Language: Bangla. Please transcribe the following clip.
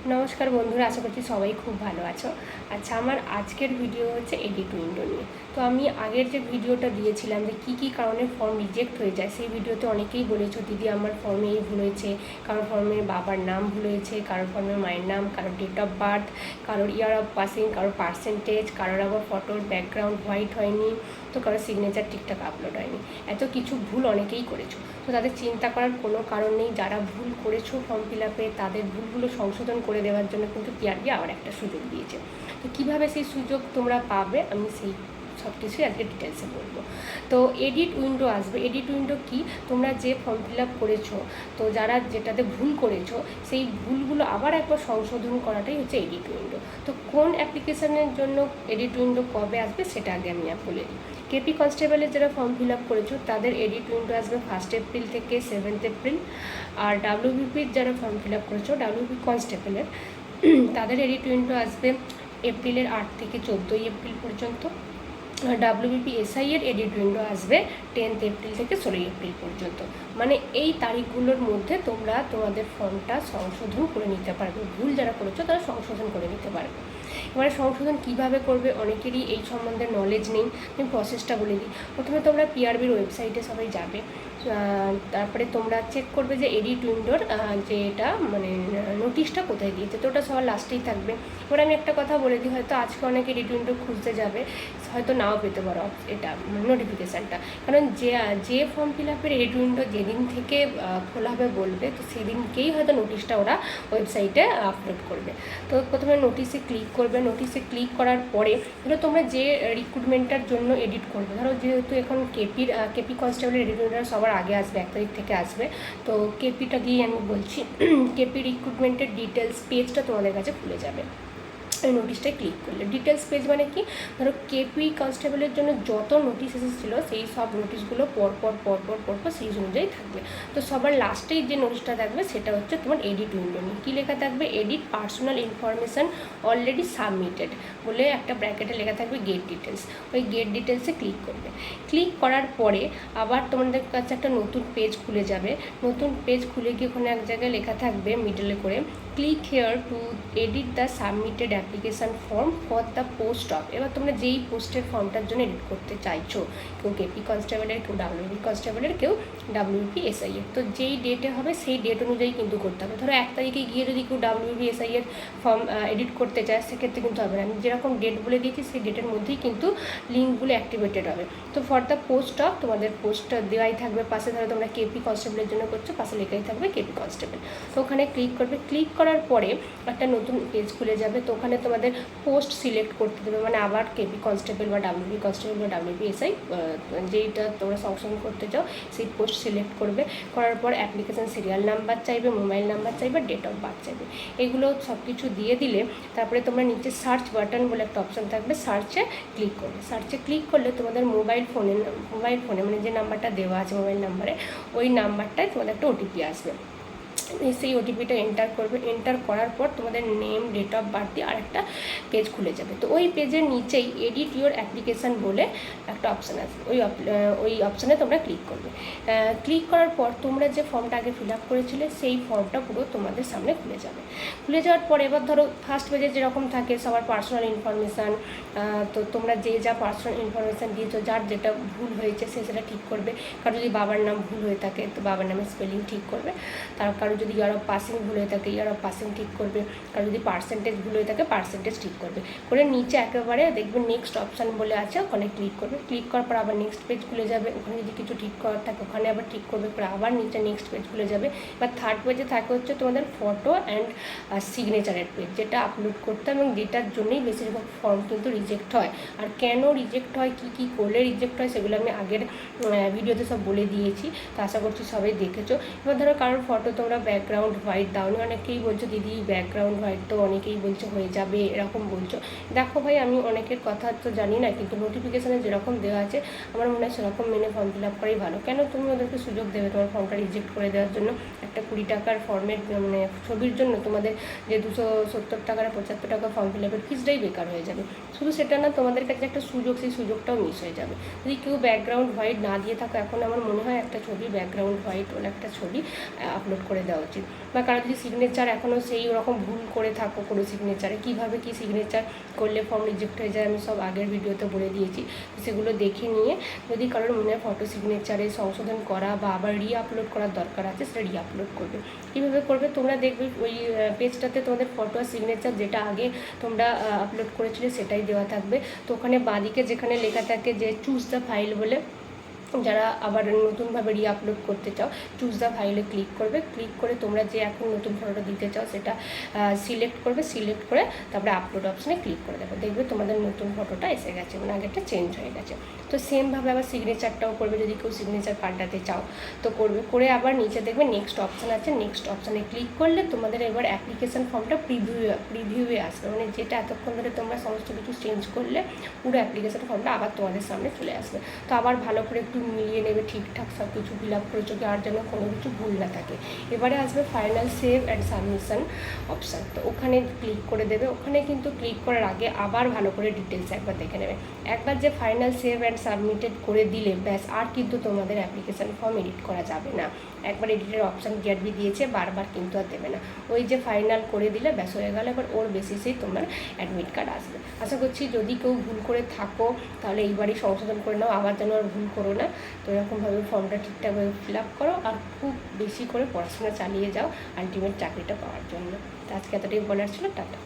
নমস্কার বন্ধুরা, আশা করছি সবাই খুব ভালো আছো। আচ্ছা, আমার আজকের ভিডিও হচ্ছে এডিট উইন্ডো নিয়ে। তো আমি আগের যে ভিডিওটা দিয়েছিলাম যে কী কী কারণে ফর্ম রিজেক্ট হয়ে যায়, সেই ভিডিওতে অনেকেই বলেছো দিদি আমার ফর্মে এই ভুল হয়েছে, কারোর ফর্মে বাবার নাম ভুল হয়েছে, কারোর ফর্মে মায়ের নাম, কারোর ডেট অফ বার্থ, কারোর ইয়ার অফ পাসিং, কারোর পার্সেন্টেজ, কারোর আবার ফটোর ব্যাকগ্রাউন্ড হোয়াইট হয়নি, তো কারোর সিগনেচার ঠিকঠাক আপলোড হয়নি। এত কিছু ভুল অনেকেই করেছো। তো তাদের চিন্তা করার কোনো কারণ নেই। যারা ভুল করেছো ফর্ম ফিল আপে, তাদের ভুলগুলো সংশোধন করে দেওয়ার জন্য কিন্তু পিআরবি আবার একটা সুযোগ দিয়েছে। তো কীভাবে সেই সুযোগ তোমরা পাবে, আমি সেই সব কিছুই আজকে ডিটেলসে বলবো। তো এডিট উইন্ডো আসবে। এডিট উইন্ডো কি, তোমরা যে ফর্ম ফিল আপ করেছো, তো যারা যেটাতে ভুল করেছো সেই ভুলগুলো আবার একবার সংশোধন করাটাই হচ্ছে এডিট উইন্ডো। তো কোন অ্যাপ্লিকেশানের জন্য এডিট উইন্ডো কবে আসবে সেটা আগে আমি বলে দিই। কেপি কনস্টেবলের যারা ফর্ম ফিল আপ করেছো তাদের এডিট উইন্ডো আসবে 1 এপ্রিল থেকে 7 এপ্রিল। আর ডাব্লিউবিপির যারা ফর্ম ফিল আপ করেছো ডাব্লিউবি কনস্টেবলের, তাদের এডিট উইন্ডো আসবে এপ্রিলের 8 থেকে 14 এপ্রিল পর্যন্ত। ডাব্লিউবিপি এসআইয়ের এডিট উইন্ডো আসবে 10 এপ্রিল থেকে 16 এপ্রিল পর্যন্ত। মানে এই তারিখগুলোর মধ্যে তোমরা তোমাদের ফর্মটা সংশোধন করে নিতে পারবে। ভুল যারা করেছো তারা সংশোধন করে নিতে পারবে। এবারে সংশোধন কিভাবে করবে, অনেকেরই এই সম্বন্ধে নলেজ নেই। আমি প্রসেসটা বলে দিই। প্রথমে তোমরা পিআরবির ওয়েবসাইটে সবাই যাবে, তারপরে তোমরা চেক করবে যে এডিট উইন্ডোর যে এটা মানে নোটিশটা কোথায় দিয়েছে, তো ওটা সবার লাস্টেই থাকবে। এবার আমি একটা কথা বলে দিই, হয়তো আজকে অনেকে এডিট উইন্ডো খুঁজতে যাবে, হয়তো নাও পেতে পারো এটা নোটিফিকেশানটা। কারণ যে ফর্ম ফিল আপের এডিট উইন্ডো যেদিন থেকে খোলা হবে বলবে, তো সেদিনকেই হয়তো নোটিশটা ওরা ওয়েবসাইটে আপলোড করবে। তো প্রথমে নোটিশে ক্লিক করবে। নোটিশে ক্লিক করার পরে ধরো তোমরা যে রিক্রুটমেন্টটার জন্য এডিট করবে, ধরো যেহেতু এখন কেপি কনস্টেবলের এডিট উইন্ডোটা সবার আগে আসবে, 1 তারিখ থেকে আসবে, তো কেপিটা দিয়েই আমি বলছি। কেপি রিক্রুটমেন্টের ডিটেলস পেজটা তোমাদের কাছে খুলে যাবে। এই নোটিশটায় ক্লিক করলে ডিটেলস পেজ মানে কি, ধরো কেপি কনস্টেবলের জন্য যত নোটিশ এসেছিলো সেই সব নোটিশগুলো পরপর সেই অনুযায়ী থাকবে। তো সবার লাস্টেই যে নোটিশটা থাকবে সেটা হচ্ছে তোমার এডিট উইন্ডো নিয়ে। কী লেখা থাকবে, edit personal information already submitted বলে একটা ব্র্যাকেটে লেখা থাকবে গেট ডিটেলস। ওই গেট ডিটেলসে ক্লিক করবে। ক্লিক করার পরে আবার তোমাদের কাছে একটা নতুন পেজ খুলে যাবে। নতুন পেজ খুলে গিয়ে ওখানে এক জায়গায় লেখা থাকবে মিডলে করে, click here two edit the submitted application form for the post of. এবার তোমরা যেই পোস্টের ফর্মটার জন্য এডিট করতে চাইছো, কেউ কেপি কনস্টেবলের, কেউ ডাব্লিউবি কনস্টেবলের, কেউ ডাব্লিউবি এসআইয়ের, তো যেই ডেটে হবে সেই ডেট অনুযায়ী কিন্তু করতে হবে। ধরো 1 তারিখে গিয়ে যদি কেউ ডাব্লিউবি এসআইয়ের ফর্ম এডিট করতে চায় সেক্ষেত্রে কিন্তু হবে না। আমি যেরকম ডেট বলে দিয়েছি সেই ডেটের মধ্যেই কিন্তু লিঙ্কগুলো অ্যাক্টিভেটেড হবে। তো ফর দ্য পোস্ট অফ তোমাদের পোস্টটা দেওয়াই থাকবে পাশে। ধরো তোমরা কেপি কনস্টেবলের জন্য করছো, পাশে লেখাই থাকবে কেপি কনস্টেবল। তো ওখানে ক্লিক করবে। ক্লিক করার পরে একটা নতুন পেজ খুলে যাবে। তো ওখানে তোমাদের পোস্ট সিলেক্ট করতে দেবে, মানে আবার কেপি কনস্টেবল বা ডাব্লিউবি কনস্টেবল বা ডাব্লিউবি এসআই যেইটা তোমরা সংশোধন করতে চাও সেই পোস্ট সিলেক্ট করবে। করার পর অ্যাপ্লিকেশান সিরিয়াল নাম্বার চাইবে, মোবাইল নাম্বার চাইবে, ডেট অফ বার্থ চাইবে। এগুলো সব কিছু দিয়ে দিলে তারপরে তোমরা নিচে সার্চ বাটন বলে একটা অপশান থাকবে, সার্চে ক্লিক করবে। সার্চে ক্লিক করলে তোমাদের মোবাইল ফোনে মানে যে নাম্বারটা দেওয়া আছে মোবাইল নাম্বারে, ওই নাম্বারটায় তোমাদের একটা ওটিপি আসবে। সেই ওটিপিটা এন্টার করবে। এন্টার করার পর তোমাদের নেম, ডেট অফ বার্থ দিয়ে আরেকটা পেজ খুলে যাবে। তো ওই পেজের নিচেই এডিট ইউর অ্যাপ্লিকেশান বলে একটা অপশান আছে, ওই অপশানে তোমরা ক্লিক করবে। ক্লিক করার পর তোমরা যে ফর্মটা আগে ফিল আপ করেছিলে সেই ফর্মটা পুরো তোমাদের সামনে খুলে যাবে। খুলে যাওয়ার পর এবার ধরো ফার্স্ট পেজে যেরকম থাকে সবার পার্সোনাল ইনফরমেশান, তো তোমরা যে যা পার্সোনাল ইনফরমেশান দিয়েছো, যার যেটা ভুল হয়েছে সে সেটা ঠিক করবে। কারো যদি বাবার নাম ভুল হয়ে থাকে তো বাবার নামের স্পেলিং ঠিক করবে। তার কারো যদি ইয়ার অফ পাসিং ভুল হয়ে থাকে ইয়ার অফ পাসিং ঠিক করবে। কারো যদি পার্সেন্টেজ ভুল হয়ে থাকে পার্সেন্টেজ ঠিক করবে। করে নিচে একেবারে দেখবে নেক্সট অপশান বলে আছে, ওখানে ক্লিক করবে। ক্লিক করার পর আবার নেক্সট পেজ খুলে যাবে। ওখানে যদি কিছু ঠিক করার থাকে ওখানে আবার ঠিক করবে, করে আবার নিচে নেক্সট পেজ খুলে যাবে। এবার থার্ড পেজে থাকে হচ্ছে তোমাদের ফটো অ্যান্ড সিগনেচারের পেজ, যেটা আপলোড করতে এবং যেটার জন্যই বেশিরভাগ ফর্ম কিন্তু রিজেক্ট হয়। আর কেন রিজেক্ট হয়, কী করলে রিজেক্ট হয় সেগুলো আমি আগের ভিডিওতে সব বলে দিয়েছি, তো আশা করছি সবাই দেখেছো। এবার ধরো কারোর ফটো তোমরা ব্যাকগ্রাউন্ড হোয়াইট দাওনি, অনেকেই বলছো দিদি ব্যাকগ্রাউন্ড হোয়াইট, তো অনেকেই বলছো হয়ে যাবে এরকম বলছো। দেখো ভাই, আমি অনেকের কথা তো জানি না, কিন্তু নোটিফিকেশানে যেরকম দেওয়া আছে আমার মনে হয় সেরকম মেনে ফর্ম ফিল আপ করাই ভালো। কেন তুমি ওদেরকে সুযোগ দেবে তোমার ফর্মটা রিজেক্ট করে দেওয়ার জন্য? একটা 20 টাকার ফর্মের মানে ছবির জন্য তোমাদের যে 270 টাকার 75 টাকা ফর্ম ফিল আপের ফিসটাই বেকার হয়ে যাবে। শুধু সেটা না, তোমাদের কাছে একটা সুযোগ, সেই সুযোগটাও মিস হয়ে যাবে। যদি কেউ ব্যাকগ্রাউন্ড হোয়াইট না দিয়ে থাকো, এখন আমার মনে হয় একটা ছবি ব্যাকগ্রাউন্ড হোয়াইট ওর একটা ছবি আপলোড করে দেওয়া উচিত। বা কারো যদি সিগনেচার এখনও সেই রকম ভুল করে থাকো কোনো সিগনেচারে, কীভাবে কী সিগনেচার করলে ফর্ম রিজেক্ট হয়ে যায় আমি সব আগের ভিডিওতে বলে দিয়েছি। সেগুলো দেখে নিয়ে যদি কারোর মনে হয় ফটো সিগনেচারে সংশোধন করা বা আবার আপলোড করার দরকার আছে, সেটা আপলোড করবে। কীভাবে করবে তোমরা দেখবে ওই পেজটাতে তোমাদের ফটো আর সিগনেচার যেটা আগে তোমরা আপলোড করেছিলে সেটাই দেওয়া থাকবে। তো ওখানে বাঁদিকে যেখানে লেখা থাকে যে চুজ দ্য ফাইল বলে, যারা আবার নতুনভাবে আপলোড করতে চাও চুজ দ্য ফাইলে ক্লিক করবে। ক্লিক করে তোমরা যে এখন নতুন ফটোটা দিতে চাও সেটা সিলেক্ট করবে। সিলেক্ট করে তারপরে আপলোড অপশানে ক্লিক করে দেবে, দেখবে তোমাদের নতুন ফটোটা এসে গেছে, মানে আগেরটা চেঞ্জ হয়ে গেছে। তো সেমভাবে আবার সিগনেচারটাও করবে, যদি কেউ সিগনেচার পাল্টাতে চাও তো করবে। করে আবার নিচে দেখবে নেক্সট অপশান আছে, নেক্সট অপশানে ক্লিক করলে তোমাদের এবার অ্যাপ্লিকেশান ফর্মটা প্রিভিউয়ে আসবে, মানে যেটা এতক্ষণ ধরে তোমরা সমস্ত কিছু চেঞ্জ করলে পুরো অ্যাপ্লিকেশান ফর্মটা আবার তোমাদের সামনে চলে আসবে। তো আবার ভালো করে একটু মিলিয়ে নেবে, ঠিকঠাক সব কিছু ফিল আপ করেছো কি, আর যেন কোনো কিছু ভুল না থাকে। এবারে আসবে final save and submission option, তো ওখানে ক্লিক করে দেবে। ওখানে কিন্তু ক্লিক করার আগে আবার ভালো করে ডিটেলস একবার দেখে নেবে। একবার যে ফাইনাল সেভ অ্যান্ড সাবমিটেড করে দিলে ব্যাস আর কিন্তু তোমাদের অ্যাপ্লিকেশান ফর্ম এডিট করা যাবে না। একবার এডিটের অপশান গ্যাটবি দিয়েছে, বারবার কিন্তু আর দেবে না। ওই যে ফাইনাল করে দিলে ব্যাস হয়ে গেল, এবার ওর বেসিসেই তোমার অ্যাডমিট কার্ড আসবে। আশা করছি যদি কেউ ভুল করে থাকো তাহলে এইবারই সংশোধন করে নাও, আবার যেন আর ভুল করো না। তো এরকমভাবে ফর্মটা ঠিকঠাকভাবে ফিল আপ করো আর খুব বেশি করে পড়াশোনা চালিয়ে যাও আলটিমেট চাকরিটা পাওয়ার জন্য। তো আজকে এতটাই বলার ছিল, টাটা।